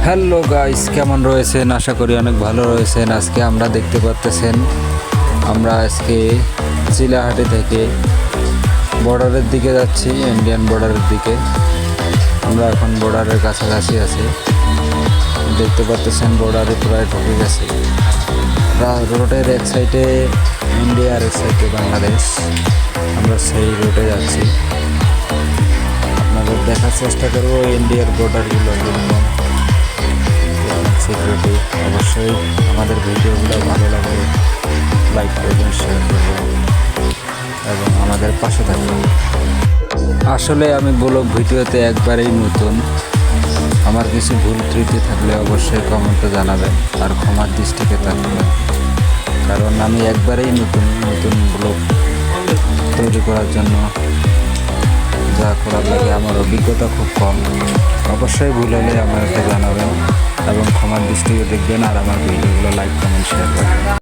Hello guys, কেমন রয়েছেন? আশা করি অনেক ভালো রয়েছেন। আজকে আমরা দেখতে পাচ্ছেন আমরা আজকে চিলাহাটি থেকে বর্ডারের দিকে যাচ্ছি, ইন্ডিয়ান বর্ডারের দিকে। আমরা এখন বর্ডারের কাছাকাছি আছি, দেখতে পাচ্ছেন বর্ডারে প্রায় ঢুকে গেছে। রোডের এক সাইডে ইন্ডিয়া আর এক সাইডে বাংলাদেশ। আমরা সেই রোডে যাচ্ছি, আপনাদের দেখার চেষ্টা করবো ইন্ডিয়ার বর্ডারগুলো যেরকম সিকিউরিটি। অবশ্যই আমাদের ভিডিওগুলো ভালো লাগলে লাইক করবেন, শেয়ার করবেন এবং আমাদের পাশে থাকবেন। আসলে আমি ব্লগ ভিডিওতে একবারেই নতুন, আমার কিছু ভুল ত্রুটি থাকলে অবশ্যই কমেন্টে জানাবেন আর ক্ষমার দৃষ্টিতে থাকবেন, কারণ আমি একবারেই নতুন ব্লগ তৈরি করার জন্য যা করার লাগে আমার অভিজ্ঞতা খুব কম। অবশ্যই ভুল হলে আমাকে জানাবেন এবং ক্ষমার দৃষ্টিতে দেখবেন আর আমার ভিডিওগুলো লাইক কমেন্ট শেয়ার করবেন।